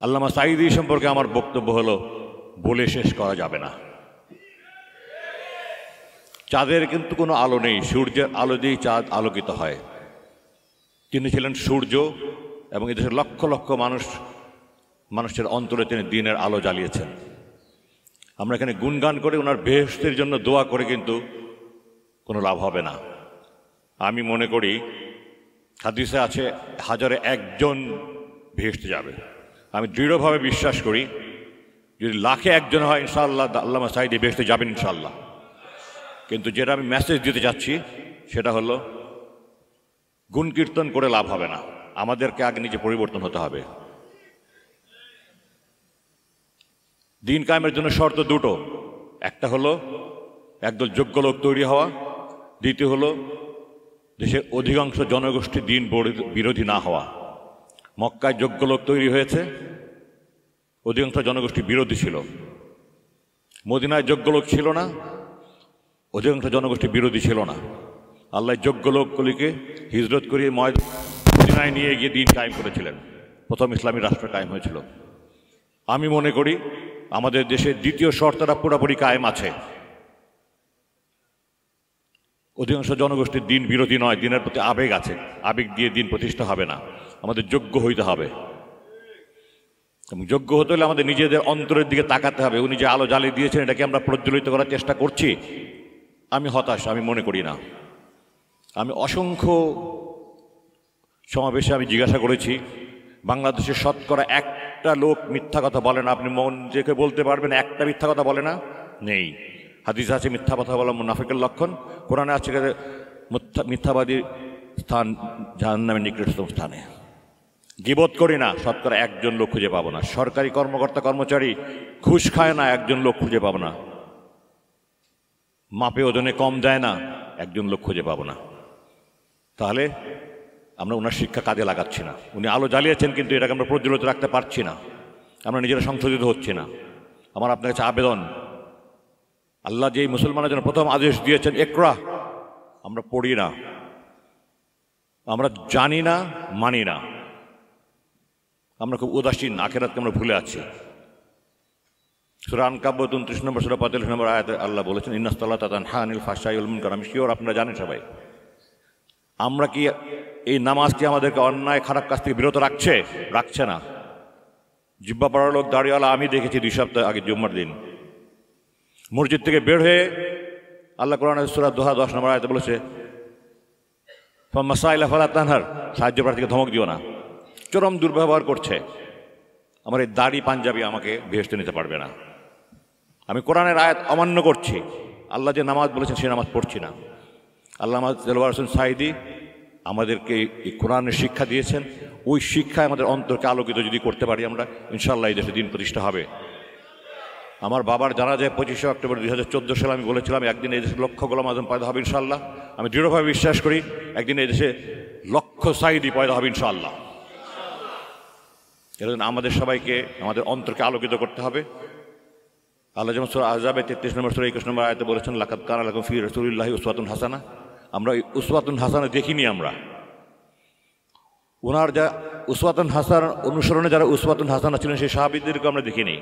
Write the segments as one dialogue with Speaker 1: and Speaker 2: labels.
Speaker 1: আল্লামা সাঈদী সম্পর্কে আমার বক্তব্য হলো, বলে শেষ করা যাবে না। চাঁদের কিন্তু কোনো আলো নেই, সূর্যের আলো দিয়েই চাঁদ আলোকিত হয়। তিনি ছিলেন সূর্য এবং এদেশের লক্ষ লক্ষ মানুষের অন্তরে তিনি দিনের আলো জ্বালিয়েছেন। আমরা এখানে গুণগান করে ওনার বেহেশতের জন্য দোয়া করে কিন্তু কোনো লাভ হবে না। আমি মনে করি হাদিসে আছে 1000-এ 1জন বেহেশতে যাবে। আমি দৃঢ়ভাবে বিশ্বাস করি যদি 1,00,000-এ 1জন হয় ইনশাআল্লাহ আল্লামা সাঈদী বেহেশতে যাবেন ইনশাআল্লাহ। কিন্তু যেটা আমি মেসেজ দিতে চাচ্ছি সেটা হলো গুণ কীর্তন করে লাভ হবে না, আমাদেরকে আগে নিজে পরিবর্তন হতে হবে। দিন কায়েমের জন্য শর্ত দুটো, একটা হলো একদল যোগ্য লোক তৈরি হওয়া, দ্বিতীয় হলো দেশের অধিকাংশ জনগোষ্ঠী দিন বিরোধী না হওয়া। মক্কায় যোগ্য লোক তৈরি হয়েছে, অধিকাংশ জনগোষ্ঠী বিরোধী ছিল। মদিনায় যোগ্য লোক ছিল না, অধিকাংশ জনগোষ্ঠী বিরোধী ছিল না। আল্লাহ যোগ্য লোকগুলিকে হিজরত করিয়ে মদিনায় নিয়ে গিয়ে দিন কায়েম করেছিলেন, প্রথম ইসলামী রাষ্ট্র কায়েম হয়েছিল। আমি মনে করি আমাদের দেশের দ্বিতীয় শর্তটা পুরোপুরি কায়েম আছে। অধিকাংশ জনগোষ্ঠীর দিন বিরোধী নয়, দিনের প্রতি আবেগ আছে, আবেগ দিয়ে দিন প্রতিষ্ঠা হবে না। আমাদের যোগ্য হইতে হবে এবং যোগ্য হতে হলে আমাদের নিজেদের অন্তরের দিকে তাকাতে হবে। উনি যে আলো জ্বালিয়ে দিয়েছেন এটাকে আমরা প্রজ্বলিত করার চেষ্টা করছি। আমি হতাশ, আমি মনে করি না। আমি অসংখ্য সমাবেশে আমি জিজ্ঞাসা করেছি, বাংলাদেশের শতকরা একটা লোক মিথ্যা কথা বলে না। আপনি মন থেকে বলতে পারবেন একটা মিথ্যা কথা বলে না? নেই। হাদিসে আছে মিথ্যা কথা বলা মুনাফিকের লক্ষণ, কোরআনে আছে মিথ্যাবাদীর স্থান জাহান্নামের নিকটতম স্থানে। গীবত করি না, শতকরা 1জন লোক খুঁজে পাবো না। সরকারি কর্মকর্তা কর্মচারী ঘুষ খায় না, 1জন লোক খুঁজে পাবো না। মাপে ওজনে কম দেয় না, 1জন লোক খুঁজে পাবো না। তাহলে আমরা ওনার শিক্ষা কাজে লাগাচ্ছি না। উনি আলো জ্বালিয়েছেন কিন্তু এটাকে আমরা প্রজ্বলিত রাখতে পারছি না, আমরা নিজেরা সংশোধিত হচ্ছি না। আমার আপনার কাছে আবেদন, আল্লাহ যেই মুসলমানের জন্য প্রথম আদেশ দিয়েছেন ইকরা, আমরা পড়ি না, আমরা জানি না, মানি না, আমরা খুব উদাসীন, আখিরাতকে আমরা ভুলে আছি। সূরা আনকাবুত 29 নম্বর সূরা 45 নম্বর আয়াতে আল্লাহ বলেছেন ইন্নাস-সালাতা তানহা আনিল ফাহশাই ওয়াল মুনকার। আমি শিওর আপনারা জানেন সবাই। আমরা কি এই নামাজটি আমাদেরকে অন্যায় খারাপ কাজ থেকে বিরত রাখছে না? জিব্বা পড়ার লোক দাড়িওয়ালা আমি দেখেছি 2 সপ্তাহ আগে জুম্মার দিন মসজিদ থেকে বের হয়ে আল্লাহ কোরআনের সূরা দোহা 10 নম্বর আয়াতে বলেছে ফামাসাইলা ফালা তানহার, সাহায্য প্রার্থীকে ধমক দিও না। চরম দুর্ব্যবহার করছে। আমার এই দাড়ি পাঞ্জাবি আমাকে বেহেশতে নিতে পারবে না। আমি কোরআনের আয়াত অমান্য করছি, আল্লাহ যে নামাজ বলেছেন সে নামাজ পড়ছি না। আল্লামা দেলোয়ার হোসেন সাঈদী আমাদেরকে এই কোরআনের শিক্ষা দিয়েছেন, ওই শিক্ষায় আমাদের অন্তরকে আলোকিত যদি করতে পারি আমরা, ইনশাআল্লাহ এই দেশে দিন প্রতিষ্ঠা হবে। আমার বাবার জানাজায় 25শে অক্টোবর 2014 সালে আমি বলেছিলাম একদিন এই দেশে লক্ষ গোলাম আযম পয়দা হবে ইনশাআল্লাহ। আমি দৃঢ়ভাবে বিশ্বাস করি একদিন এই দেশে লক্ষ সাঈদী পয়দা হবে ইনশাআল্লাহ। এর জন্য আমাদের সবাইকে আমাদের অন্তরকে আলোকিত করতে হবে। আল্লাহ যেমন সূরা আহজাবে 33 নম্বর সূরা 21 নম্বর আয়াতে বলেছেন লাকাদ কানা লাকুম ফি রাসূলিল্লাহি উসওয়াতুন হাসানাহ। আমরা উসওয়াতুন হাসানা দেখিনি, আমরা ওনার যা উসওয়াতুন হাসানা অনুসরণে যারা উসওয়াতুন হাসানা ছিলেন সেই সাহাবীদেরকে আমরা দেখিনি,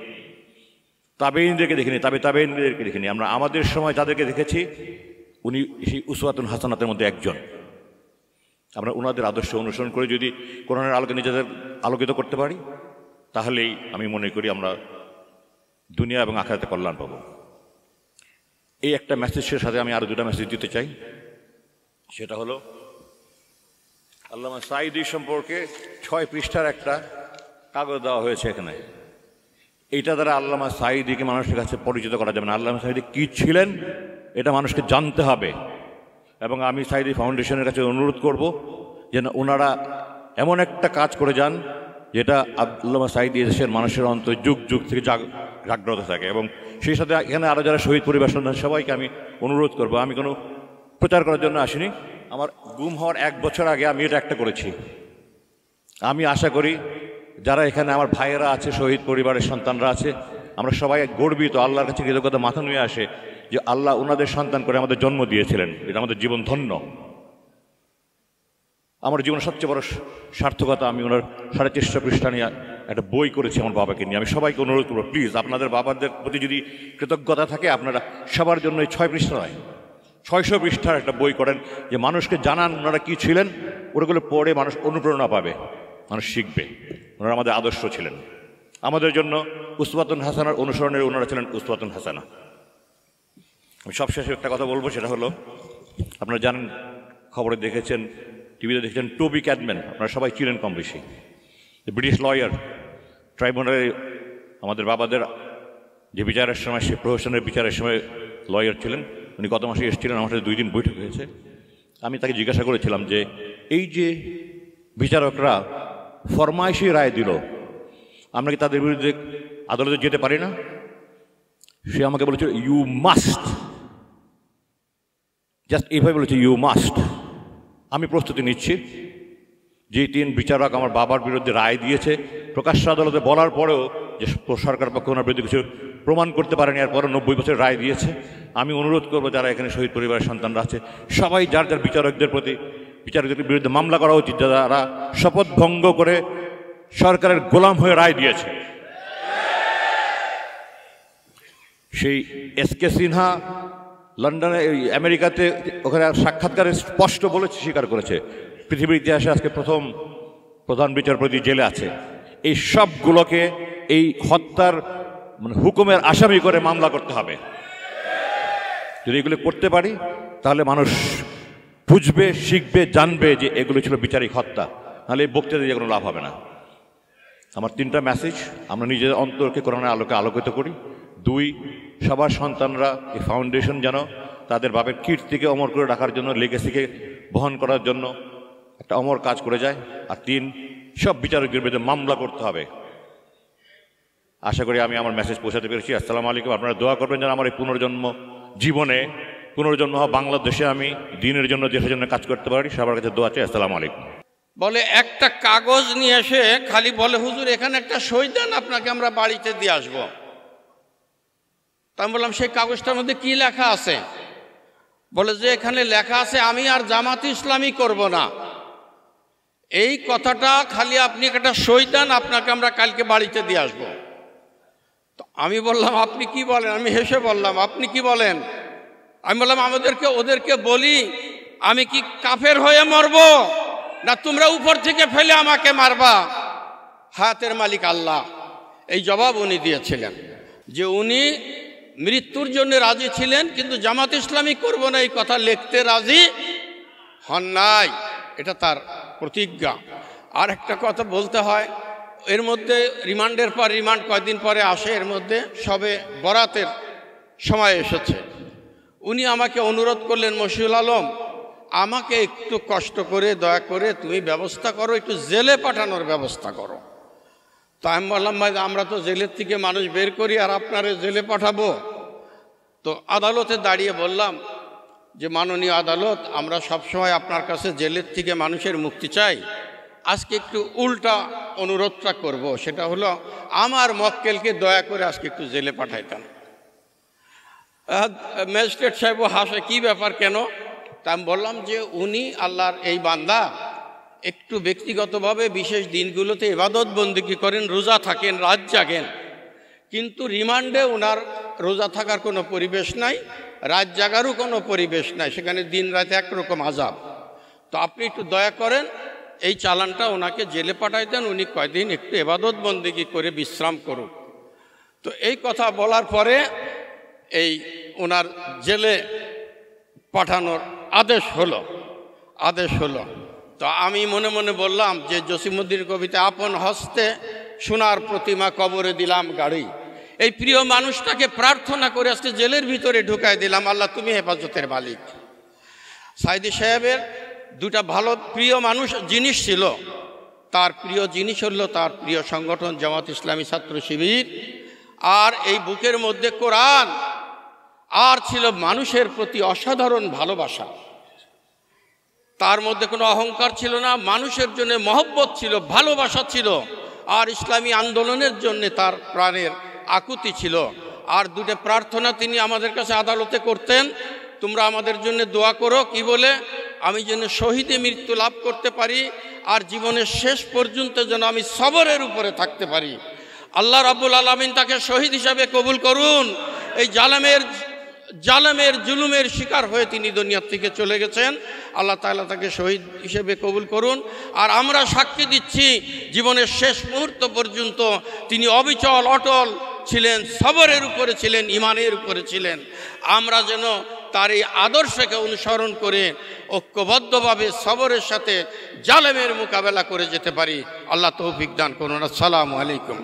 Speaker 1: তাবেঈনদেরকে দেখিনি, তাবেঈনদেরকে দেখিনি। আমরা আমাদের সময় যাদেরকে দেখেছি উনি সেই উসওয়াতুন হাসানাতের মধ্যে একজন। আমরা ওনাদের আদর্শ অনুসরণ করে যদি কোরআনের আলোকে নিজেদের আলোকিত করতে পারি তাহলেই আমি মনে করি আমরা দুনিয়া এবং আখিরাতে কল্যাণ পাবো। এই একটা মেসেজের সাথে আমি আরও 2টা মেসেজ দিতে চাই। সেটা হলো আল্লামা সাঈদী সম্পর্কে 6 পৃষ্ঠার একটা কাগজ দেওয়া হয়েছে এখানে। এইটা দ্বারা আল্লামা সাঈদীকে মানুষের কাছে পরিচিত করা যাবে না। আল্লামা সাঈদী কী ছিলেন এটা মানুষকে জানতে হবে। এবং আমি সাঈদী ফাউন্ডেশনের কাছে অনুরোধ করব যেন ওনারা এমন একটা কাজ করে যান যেটা আল্লামা সাঈদী দেশের মানুষের অন্তর যুগ যুগ থেকে জাগ্রত থাকে। এবং সেই সাথে এখানে আরও যারা শহীদ পরিবার সন্তান সবাইকে আমি অনুরোধ করব, আমি কোনো প্রচার করার জন্য আসিনি। আমার গুম হওয়ার 1 বছর আগে আমি এটা একটা করেছি। আমি আশা করি যারা এখানে আমার ভাইয়েরা আছে, শহীদ পরিবারের সন্তানরা আছে, আমরা সবাই গর্বিত, আল্লাহর কাছে কৃতজ্ঞতা মাথা নুয়ে আসে যে আল্লাহ ওনাদের সন্তান করে আমাদের জন্ম দিয়েছিলেন, এটা আমাদের জীবন ধন্য। আমার জীবনের সবচেয়ে বড় সার্থকতা, আমি ওনার 450 পৃষ্ঠা নিয়ে একটা বই করেছি আমার বাবাকে নিয়ে। আমি সবাইকে অনুরোধ করবো, প্লিজ আপনাদের বাবাদের প্রতি যদি কৃতজ্ঞতা থাকে, আপনারা সবার জন্য এই 6 পৃষ্ঠা নয় 600 পৃষ্ঠার একটা বই করেন, যে মানুষকে জানান ওনারা কী ছিলেন। ওগুলো পড়ে মানুষ অনুপ্রেরণা পাবে, মানুষ শিখবে। ওনারা আমাদের আদর্শ ছিলেন। আমাদের জন্য উসওয়াতুন হাসানার অনুসরণের ওনারা ছিলেন উসওয়াতুন হাসানা। আমি সবশেষে একটা কথা বলবো, সেটা হলো, আপনারা জানেন, খবরে দেখেছেন, টিভিতে দেখেছেন, টবি ক্যাডম্যান, আপনারা সবাই চিনেন কম বেশি, ব্রিটিশ লয়ার, ট্রাইব্যুনালে আমাদের বাবাদের যে বিচারের সময়, সে প্রহসনের বিচারের সময় লয়ার ছিলেন। উনি গত মাসে এসেছিলেন, আমার সাথে 2 দিন বৈঠক হয়েছে। আমি তাকে জিজ্ঞাসা করেছিলাম যে এই যে বিচারকরা ফরমাইশি রায় দিল, আমরা কি তাদের বিরুদ্ধে আদালতে যেতে পারি না? সে আমাকে বলেছিল, ইউ মাস্ট, জাস্ট এইভাবে বলেছে, ইউ মাস্ট। আমি প্রস্তুতি নিচ্ছি। যে 3 বিচারক আমার বাবার বিরুদ্ধে রায় দিয়েছে, প্রকাশ্য আদালতে বলার পরেও যে সরকার পক্ষ ওনার বিরুদ্ধে কিছু প্রমাণ করতে পারেনি, এরপরও 90 বছর রায় দিয়েছে। আমি অনুরোধ করবো, যারা এখানে শহীদ পরিবারের সন্তানরা আছে, সবাই যার যার বিচারকদের বিরুদ্ধে মামলা করা উচিত, যারা শপথ ভঙ্গ করে সরকারের গোলাম হয়ে রায় দিয়েছে। সেই এসকে সিনহা লন্ডনে, আমেরিকাতে, ওখানে সাক্ষাৎকারে স্পষ্ট বলেছে, স্বীকার করেছে, পৃথিবীর ইতিহাসে আজকে প্রথম প্রধান বিচারপতি জেলে আছে। এই সবগুলোকে এই হত্যার হুকুমের আসামি করে মামলা করতে হবে। যদি এগুলো করতে পারি, তাহলে মানুষ বুঝবে, শিখবে, জানবে যে এগুলো ছিল বিচারিক হত্যা। নাহলে এই বক্তৃতা দিয়ে কোনো লাভ হবে না। আমার 3টা মেসেজ, আমরা নিজেদের অন্তরকে কোরআনের আলোকে আলোকিত করি। 2, সবার সন্তানরা এই ফাউন্ডেশন যেন তাদের বাপের কীর্তিকে অমর করে রাখার জন্য, লেগেসিকে বহন করার জন্য একটা অমর কাজ করে যায়। আর 3, সব বিচারকদের বিরুদ্ধে মামলা করতে হবে। আশা করি আমি আমার মেসেজ পৌঁছাতে পেরেছি। আসসালামু আলাইকুম। আপনারা দোয়া করবেন যেন আমার এই পুনর্জন্ম জীবনে, পুনর্জন্ম হওয়া বাংলাদেশে আমি দিনের জন্য, দেশের জন্য কাজ করতে পারি। সবার কাছে দোয়া চাই। আসসালামু আলাইকুম।
Speaker 2: বলে একটা কাগজ নিয়ে এসে খালি বলে, হুজুর এখানে একটা সই দেন, আপনাকে আমরা বাড়িতে দিয়ে আসবো। তা আমি বললাম, সেই কাগজটার মধ্যে কি লেখা আছে? বলে যে এখানে লেখা আছে, আমি আর জামাত ইসলামী করব না। এই কথাটা খালি আপনি একটা সই দেন, আপনাকে আমরা কালকে বাড়িতে দিয়ে আসবো। তো আমি বললাম, আপনি কি বলেন? আমি হেসে বললাম, আপনি কি বলেন? আমি বললাম, ওদেরকে বলি আমি কি কাফের হয়ে মরব, না তোমরা উপর থেকে ফেলে আমাকে মারবা? হায়াতের মালিক আল্লাহ। এই জবাব উনি দিয়েছিলেন, যে উনি মৃত্যুর জন্য রাজি ছিলেন, কিন্তু জামাত ইসলামী করব না এই কথা লিখতে রাজি হন নাই। এটা তার প্রতিজ্ঞা। আর একটা কথা বলতে হয়, এর মধ্যে রিমান্ডের পর রিমান্ড কয়েকদিন পরে আসে, এর মধ্যে সবে বরাতের সময় এসেছে। উনি আমাকে অনুরোধ করলেন, মশিউল আলম, আমাকে একটু কষ্ট করে, দয়া করে তুমি ব্যবস্থা করো, একটু জেলে পাঠানোর ব্যবস্থা করো। তো আমি বললাম, ভাই আমরা তো জেলের থেকে মানুষ বের করি, আর আপনারে জেলে পাঠাবো? তো আদালতে দাঁড়িয়ে বললাম যে, মাননীয় আদালত, আমরা সবসময় আপনার কাছে জেলের থেকে মানুষের মুক্তি চাই। আজকে একটু উল্টা অনুরোধটা করব, সেটা হলো আমার মক্কেলকে দয়া করে আজকে একটু জেলে পাঠাইতাম। ম্যাজিস্ট্রেট সাহেবও হাসে, কি ব্যাপার, কেন? তা আমি বললাম যে উনি আল্লাহর এই বান্দা, একটু ব্যক্তিগতভাবে বিশেষ দিনগুলোতে ইবাদত বন্দেগী করেন, রোজা থাকেন, রাত জাগেন, কিন্তু রিমান্ডে ওনার রোজা থাকার কোনো পরিবেশ নাই, রাত জাগারও কোনো পরিবেশ নাই, সেখানে দিন রাত একরকম আযাব। তো আপনি একটু দয়া করেন, এই চালানটা ওনাকে জেলে পাঠাই দেন, উনি কয়দিন একটু ইবাদত বন্দেগী করে বিশ্রাম করুক। তো এই কথা বলার পরে এই ওনার জেলে পাঠানোর আদেশ হলো। তো আমি মনে মনে বললাম যে, জসিমউদ্দিন কবিতা, আপন হস্তে সোনার প্রতিমা কবরে দিলাম গাড়ি। এই প্রিয় মানুষটাকে প্রার্থনা করে আজকে জেলের ভিতরে ঢুকাই দিলাম, আল্লাহ তুমি হেফাজতের মালিক। সাইদি সাহেবের 2টা ভালো প্রিয় মানুষ জিনিস ছিল। তার প্রিয় জিনিস হলো তার প্রিয় সংগঠন জামাত ইসলামী ছাত্র শিবির, আর এই বুকের মধ্যে কোরআন, আর ছিল মানুষের প্রতি অসাধারণ ভালোবাসা। তার মধ্যে কোনো অহংকার ছিল না, মানুষের জন্য মহব্বত ছিল, ভালোবাসা ছিল, আর ইসলামী আন্দোলনের জন্য তার প্রাণের আকুতি ছিল। আর 2টা প্রার্থনা তিনি আমাদের কাছে আদালতে করতেন। তো তোমরা আমাদের জন্য দোয়া করো, কি বলে? আমি যেন শহীদে মৃত্যু লাভ করতে পারি আর জীবনের শেষ পর্যন্ত যেন আমি সবরের উপরে থাকতে পারি। আল্লাহ রাব্বুল আলামিন তাকে শহীদ হিসাবে কবুল করুন। এই জালেমের জুলুমের শিকার হয়ে তিনি দুনিয়া থেকে চলে গেছেন। আল্লাহ তাআলা তাকে শহীদ হিসেবে কবুল করুন। আর আমরা সাক্ষী দিচ্ছি জীবনের শেষ মুহূর্ত পর্যন্ত তিনি অবিচল অটল ছিলেন, সবরের উপরে ছিলেন, ইমানের উপরে ছিলেন। আমরা যেন তার এই আদর্শকে অনুসরণ করে ঐক্যবদ্ধভাবে সবরের সাথে জালেমের মোকাবেলা করে যেতে পারি। আল্লাহ তৌফিক দান করুন। আসসালামু আলাইকুম।